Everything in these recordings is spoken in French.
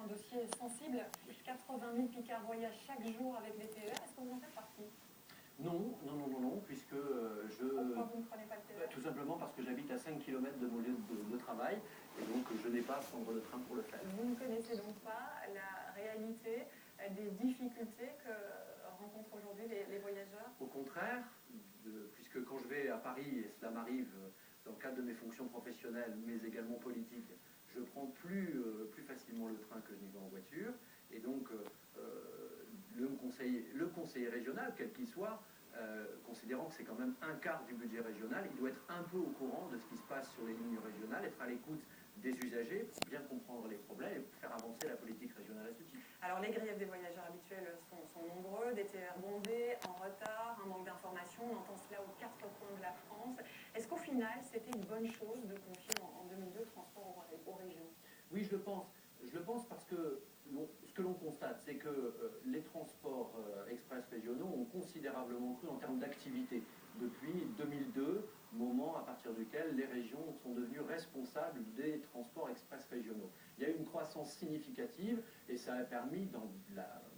un dossier sensible. 80 000 Picards voyagent chaque jour avec les TER. Est-ce que vous en faites partie? Non, puisque Pourquoi vous ne prenez pas le TER? Tout simplement parce que j'habite à 5 km de mon lieu de travail, et donc je n'ai pas à prendre le train pour le faire. Vous ne connaissez donc pas la réalité des difficultés que rencontrent aujourd'hui les voyageurs? Au contraire, puisque quand je vais à Paris, et cela m'arrive dans le cadre de mes fonctions professionnelles, mais également politiques, je prends plus facilement le train que je n'y vais en voiture, et donc le conseiller régional, quel qu'il soit, considérant que c'est quand même un quart du budget régional, il doit être un peu au courant de ce qui se passe sur les lignes régionales, être à l'écoute des usagers pour bien comprendre les problèmes et pour faire avancer la politique régionale à ce titre. Alors les griefs des voyageurs habituels sont nombreux, des TER bondés, en retard, un manque d'information, on entend cela aux quatre coins de la France. Est-ce qu'au final c'était une bonne chose de confier en 2002 le transport aux régions? Oui, je le pense. Je le pense parce que ce que l'on constate, c'est que les transports express régionaux ont considérablement cru en termes d'activité depuis 2002, moment à partir duquel les régions sont devenues responsables des transports express régionaux. Il y a eu une croissance significative et ça a permis, dans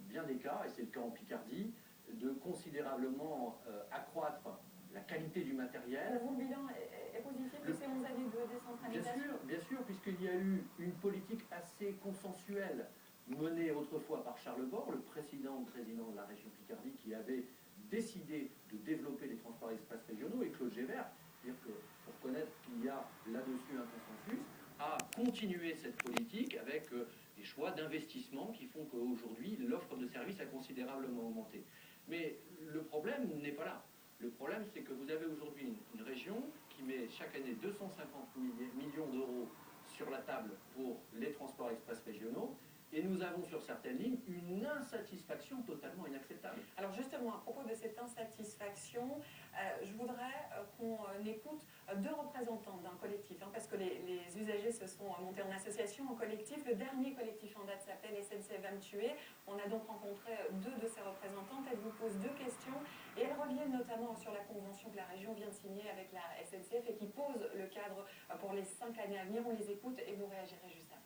bien des cas, et c'est le cas en Picardie, de considérablement accroître la qualité du matériel. Pour vous, le bilan est positif de ces 11 années de décentralisation? Bien sûr, puisqu'il y a eu une politique assez consensuelle menée autrefois par Charles Bord, le précédent président de la région Picardie, qui avait décidé de développer les transports express régionaux, et Claude Gévert, c'est-à-dire que pour reconnaître qu'il y a là-dessus un consensus, a continué cette politique avec des choix d'investissement qui font qu'aujourd'hui l'offre de services a considérablement augmenté. Mais le problème n'est pas là. Le problème, c'est que vous avez aujourd'hui une région qui met chaque année 250 millions d'euros sur la table pour les transports express régionaux, et nous avons sur certaines lignes une insatisfaction totalement inacceptable. Alors justement, à propos de cette insatisfaction, je voudrais qu'on écoute deux représentants d'un collectif, parce que les usagers se sont montés en association, en collectif. Le dernier collectif en date s'appelle SNCF va me tuer. On a donc rencontré deux de ces représentantes. Elles vous posent deux questions et elles reviennent notamment sur la convention que la région vient de signer avec la SNCF et qui pose le cadre pour les 5 années à venir. On les écoute et vous réagirez juste après.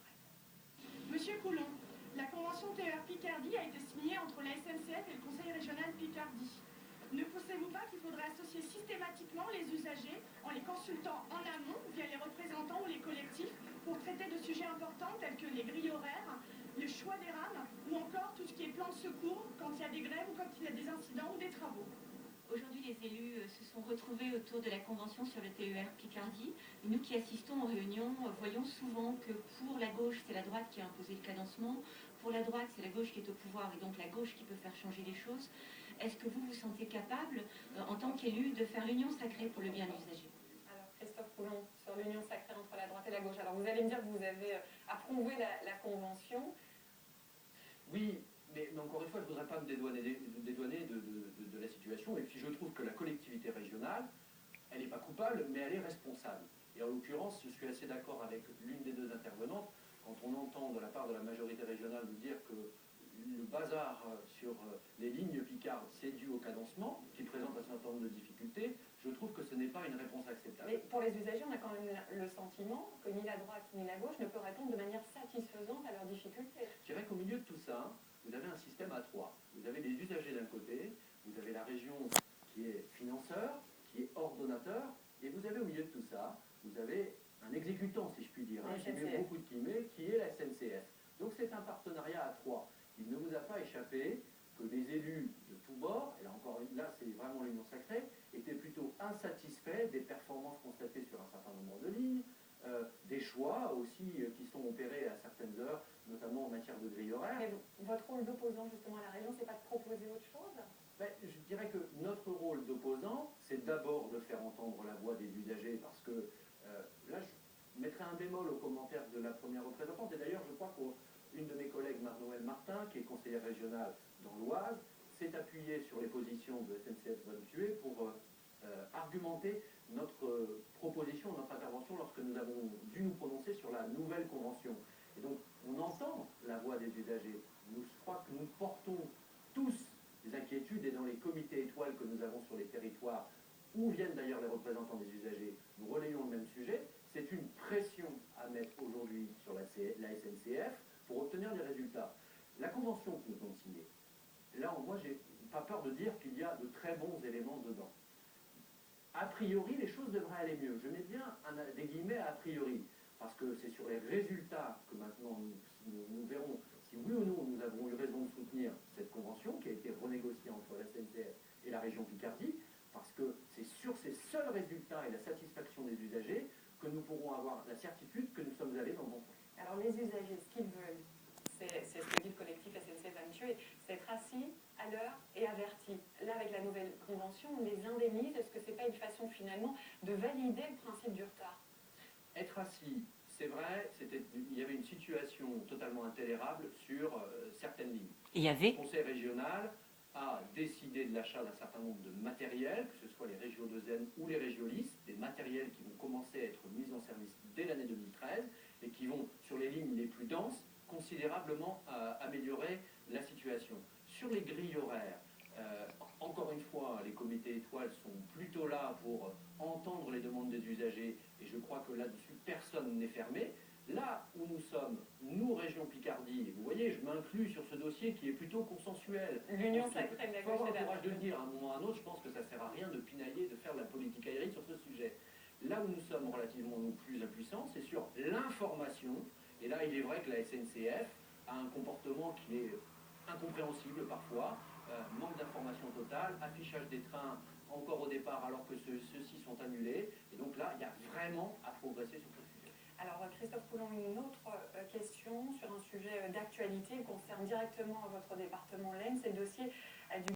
Monsieur Coulon, la convention TER Picardie a été signée entre la SNCF et le Conseil régional Picardie. Ne pensez-vous pas qu'il faudrait associer systématiquement les usagers en les consultant en amont via les représentants ou les collectifs pour traiter de sujets importants tels que les grilles horaires, le choix des rames ou encore tout ce qui est plan de secours quand il y a des grèves ou quand il y a des incidents ou des travaux? Aujourd'hui, les élus se sont retrouvés autour de la convention sur le TER Picardie. Et nous qui assistons aux réunions, voyons souvent que pour la gauche, c'est la droite qui a imposé le cadencement. Pour la droite, c'est la gauche qui est au pouvoir et donc la gauche qui peut faire changer les choses. Est-ce que vous vous sentez capable, en tant qu'élu, de faire l'union sacrée pour le bien des usagers? Alors, Christophe Coulon, sur l'union sacrée entre la droite et la gauche. Alors, vous allez me dire que vous avez approuvé la convention. Oui, mais encore une fois, je ne voudrais pas me dédouaner de la situation. Et puis je trouve que la collectivité régionale, elle n'est pas coupable, mais elle est responsable. Et en l'occurrence, je suis assez d'accord avec l'une des deux intervenantes, quand on entend de la part de la majorité régionale nous dire que le bazar sur les lignes picardes, c'est dû au cadencement, qui présente un certain nombre de difficultés, je trouve que ce n'est pas une réponse acceptable. Mais pour les usagers, on a quand même le sentiment que ni la droite ni la gauche ne peut répondre de manière satisfaisante à leurs difficultés. Je dirais qu'au milieu de tout ça, vous avez un système à trois. Vous avez les usagers d'un côté, vous avez la région qui est financeur, qui est ordonnateur, et vous avez au milieu de tout ça, vous avez un exécutant, si je puis dire, qui met beaucoup de guillemets, qui est la SNCF. Donc c'est un partenariat à trois. Il ne vous a pas échappé que les élus de tous bords, et là encore, là c'est vraiment l'union sacrée, étaient plutôt insatisfaits des performances constatées sur un certain nombre de lignes, des choix aussi qui sont opérés à certaines heures, notamment en matière de grille horaire. Mais votre rôle d'opposant justement à la région, c'est pas de proposer autre chose? Je dirais que notre rôle d'opposant, c'est d'abord de faire entendre la voix des usagers, parce que là, je mettrai un bémol aux commentaires de la première représentante, et d'ailleurs, je crois qu'une de mes collègues, Marie-Noëlle Martin, qui est conseillère régionale dans l'Oise, s'est appuyée sur les positions de SNCF va me tuer pour argumenter notre proposition, notre intervention lorsque nous avons dû nous prononcer sur la nouvelle convention. Et donc, on entend la voix des usagers. Je crois que nous portons tous des inquiétudes, et dans les comités étoiles que nous avons sur les territoires, où viennent d'ailleurs les représentants des usagers, nous relayons le même sujet. C'est une pression à mettre aujourd'hui sur la SNCF pour obtenir des résultats. La convention que nous avons signée, là, moi, j'ai pas peur de dire qu'il y a de très bons éléments dedans. A priori, les choses devraient aller mieux. Je mets bien des guillemets à priori, parce que c'est sur les résultats que maintenant nous verrons si oui ou non nous avons eu raison de soutenir cette convention qui a été renégociée entre la SNCF et la région Picardie, parce que c'est sur ces seuls résultats et la satisfaction des usagers que nous pourrons avoir la certitude que nous sommes allés dans le bon sens. Alors les usagers, ce qu'ils veulent, c'est ce que dit le collectif SNCF Habitué, c'est être assis à l'heure et avertis. Là, avec la nouvelle convention, on les indemnise. Est-ce que c'est pas une façon finalement de valider le principe du retard? Être assis, c'est vrai, il y avait une situation totalement intolérable sur certaines lignes. Il y avait Le conseil régional a décidé de l'achat d'un certain nombre de matériels, que ce soit les régios de Zen ou les régiolis, des matériels qui vont commencer à être mis en service dès l'année 2013 et qui vont, sur les lignes les plus denses, considérablement améliorer la situation. Sur les grilles horaires, encore une fois, les comités étoiles sont plutôt là pour entendre les demandes des usagers et je crois que là-dessus, personne n'est fermé. Là où nous sommes, nous, région Picardie, et vous voyez, je m'inclus sur ce dossier qui est plutôt consensuel. L'union sacrée de la Il faut avoir gauche et le de la courage de le droite. dire à un moment ou à un autre, je pense que ça ne sert à rien de pinailler, de faire de la politique aérienne sur ce sujet. Là où nous sommes relativement nous plus impuissants, c'est sur l'information. Et là, il est vrai que la SNCF a un comportement qui est incompréhensible parfois, manque d'information totale, affichage des trains encore au départ alors que ceux-ci sont annulés. Et donc là, il y a vraiment à progresser sur ce sujet. Alors Christophe Coulon, une autre question sur un sujet d'actualité qui concerne directement votre département l'Aisne, c'est le dossier du